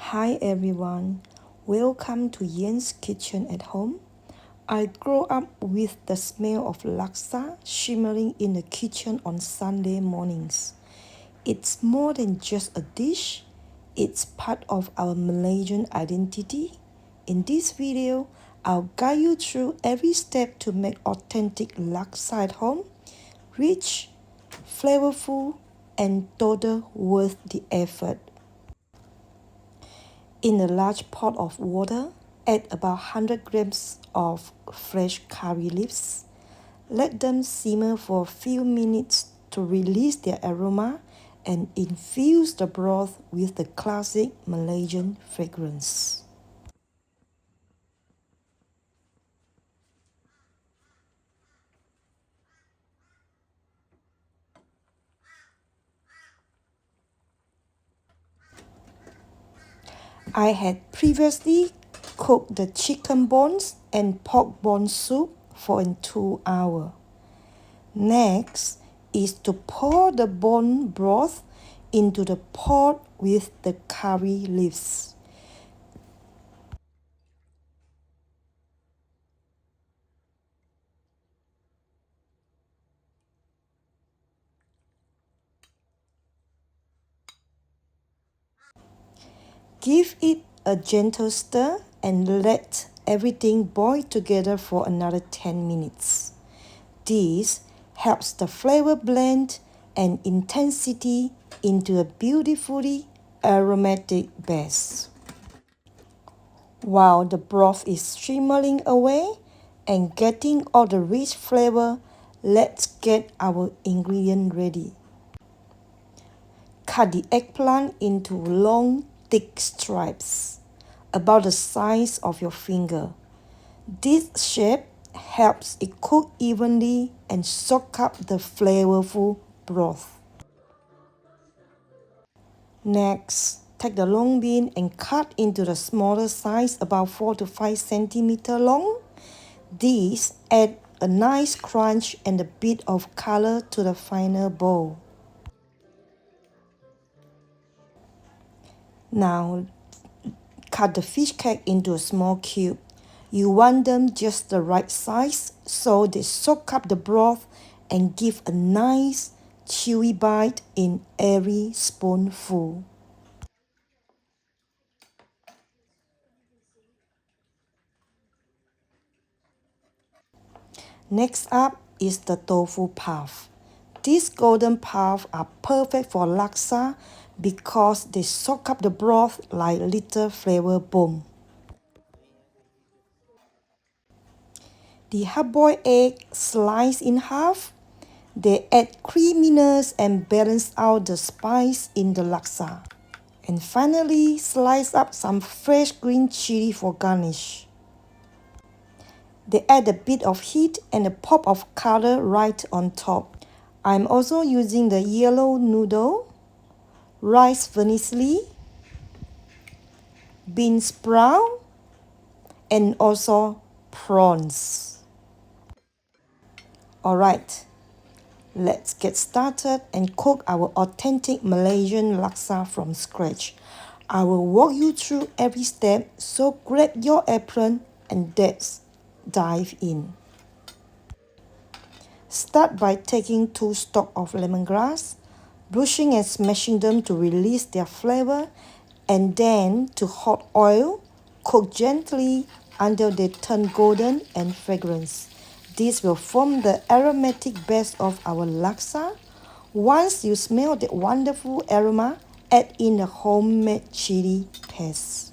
Hi everyone, welcome to Yen's Kitchen at Home. I grew up with the smell of laksa shimmering in the kitchen on Sunday mornings. It's more than just a dish, it's part of our Malaysian identity. In this video, I'll guide you through every step to make authentic laksa at home, rich, flavorful, and totally worth the effort. In a large pot of water, add about 100 grams of fresh curry leaves. Let them simmer for a few minutes to release their aroma and infuse the broth with the classic Malaysian fragrance. I had previously cooked the chicken bones and pork bone soup for 2 hours. Next is to pour the bone broth into the pot with the curry leaves. Give it a gentle stir and let everything boil together for another 10 minutes. This helps the flavor blend and intensity into a beautifully aromatic base. While the broth is simmering away and getting all the rich flavor, let's get our ingredient ready. Cut the eggplant into long, thick stripes, about the size of your finger. This shape helps it cook evenly and soak up the flavorful broth. Next, take the long bean and cut into the smaller size, about 4 to 5 centimeters long. These add a nice crunch and a bit of color to the final bowl. Now, cut the fish cake into a small cube. You want them just the right size so they soak up the broth and give a nice chewy bite in every spoonful. Next up is the tofu puff. These golden puffs are perfect for laksa because they soak up the broth like little flavor bomb. The hard-boiled egg sliced in half. They add creaminess and balance out the spice in the laksa. And finally, slice up some fresh green chili for garnish. They add a bit of heat and a pop of color right on top. I'm also using the yellow noodle, rice vermicelli, bean sprout, and also prawns. Alright, let's get started and cook our authentic Malaysian laksa from scratch. I will walk you through every step, so grab your apron and let's dive in. Start by taking 2 stalks of lemongrass, brushing and smashing them to release their flavor, and then to hot oil, cook gently until they turn golden and fragrant. This will form the aromatic base of our laksa. Once you smell the wonderful aroma, add in the homemade chili paste.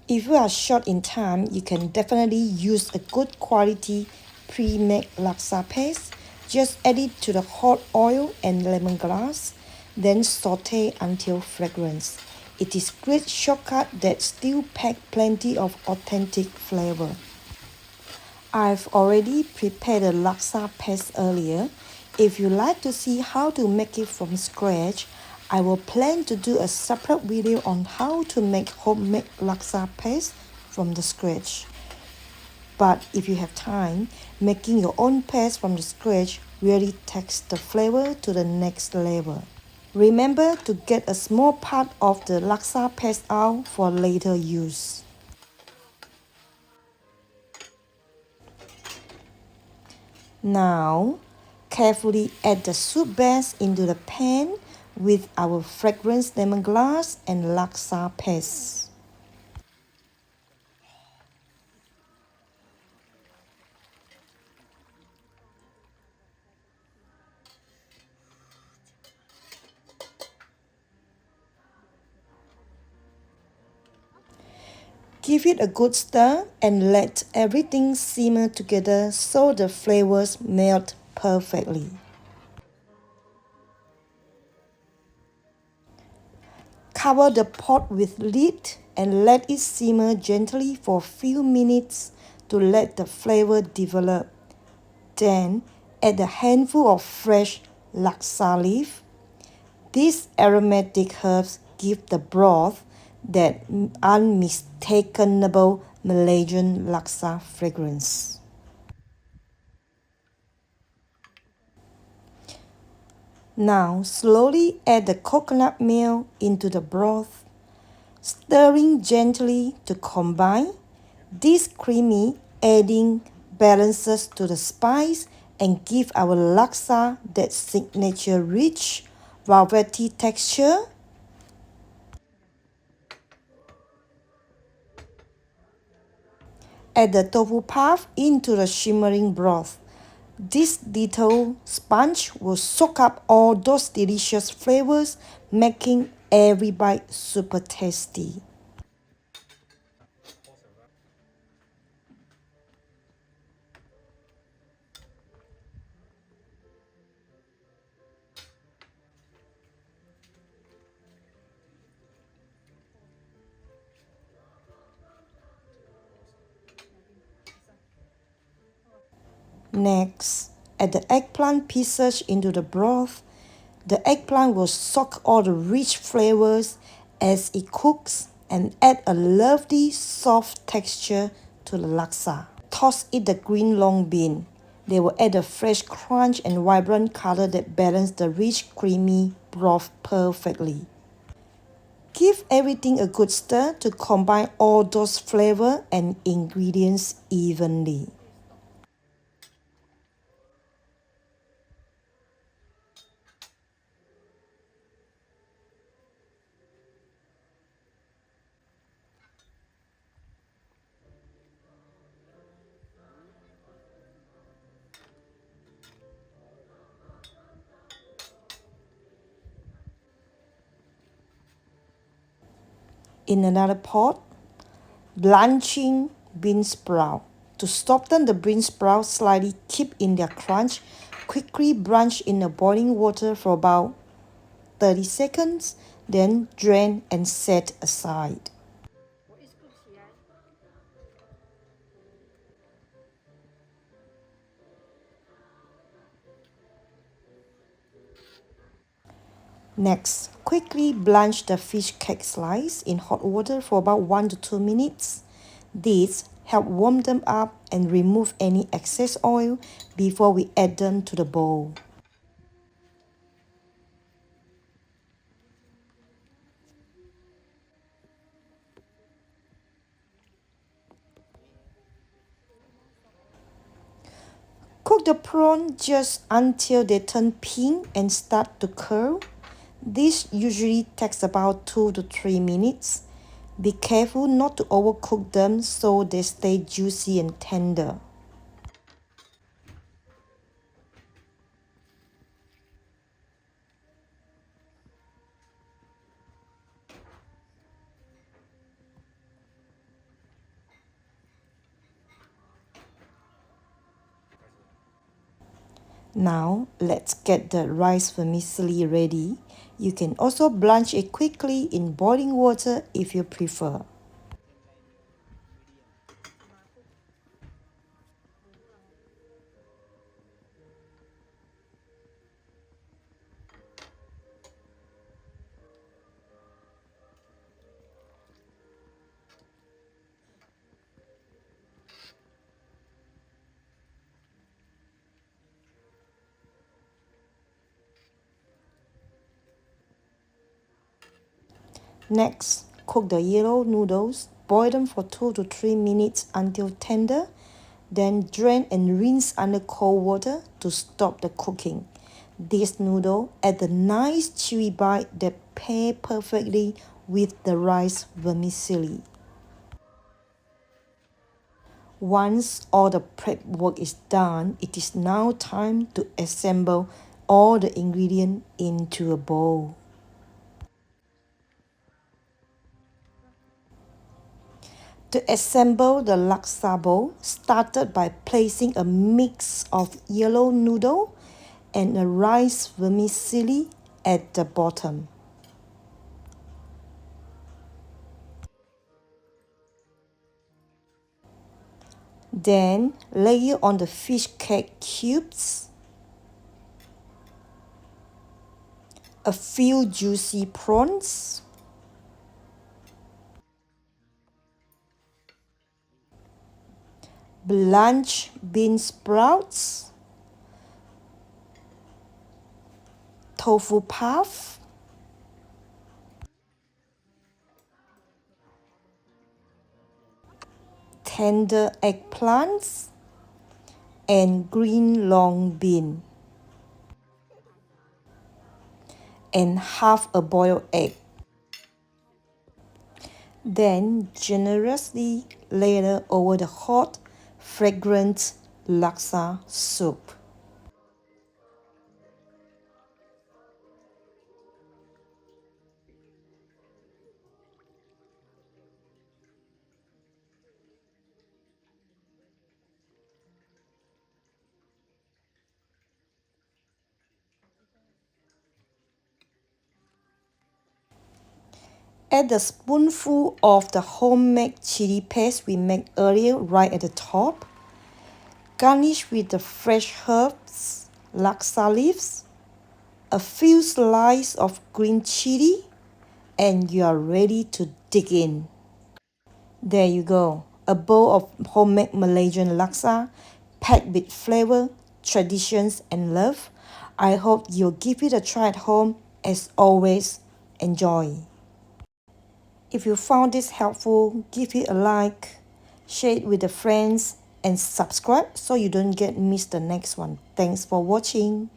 If you are short in time, you can definitely use a good quality pre-made laksa paste. Just add it to the hot oil and lemongrass, then saute until fragrance. It is a great shortcut that still packs plenty of authentic flavor. I've already prepared the laksa paste earlier. If you like to see how to make it from scratch, I will plan to do a separate video on how to make homemade laksa paste from the scratch. But if you have time, making your own paste from the scratch really takes the flavor to the next level. Remember to get a small part of the laksa paste out for later use. Now, carefully add the soup base into the pan with our fragrant lemongrass and laksa paste. Give it a good stir and let everything simmer together so the flavors melt perfectly. Cover the pot with lid and let it simmer gently for a few minutes to let the flavor develop. Then add a handful of fresh laksa leaf. These aromatic herbs give the broth that unmistakable Malaysian laksa fragrance. Now slowly add the coconut milk into the broth, stirring gently to combine. This creamy adding balances to the spice and give our laksa that signature rich, velvety texture. Add the tofu puff into the shimmering broth. This little sponge will soak up all those delicious flavors, making every bite super tasty. Next, add the eggplant pieces into the broth. The eggplant will soak all the rich flavors as it cooks and add a lovely soft texture to the laksa. Toss in the green long bean. They will add a fresh crunch and vibrant color that balance the rich creamy broth perfectly. Give everything a good stir to combine all those flavor and ingredients evenly. In another pot, blanching bean sprout. To soften the bean sprout slightly, keep in their crunch. Quickly blanch in the boiling water for about 30 seconds, then drain and set aside. Next, quickly blanch the fish cake slice in hot water for about 1 to 2 minutes. This help warm them up and remove any excess oil before we add them to the bowl. Cook the prawn just until they turn pink and start to curl. This usually takes about 2 to 3 minutes. Be careful not to overcook them so they stay juicy and tender. Now let's get the rice vermicelli ready. You can also blanch it quickly in boiling water if you prefer. Next, cook the yellow noodles. Boil them for 2 to 3 minutes until tender. Then drain and rinse under cold water to stop the cooking. This noodle add a nice chewy bite that pair perfectly with the rice vermicelli. Once all the prep work is done, it is now time to assemble all the ingredients into a bowl. To assemble the laksa bowl, started by placing a mix of yellow noodle and a rice vermicelli at the bottom. Then layer on the fish cake cubes, a few juicy prawns, blanched bean sprouts, tofu puff, tender eggplants, and green long bean, and half a boiled egg. Then generously lather over the hot, fragrant laksa soup. Add a spoonful of the homemade chili paste we made earlier right at the top. Garnish with the fresh herbs, laksa leaves, a few slices of green chili, and you are ready to dig in. There you go, a bowl of homemade Malaysian laksa packed with flavor, traditions, and love. I hope you'll give it a try at home. As always, enjoy. If you found this helpful, give it a like, share it with your friends, and subscribe so you don't get miss the next one. Thanks for watching.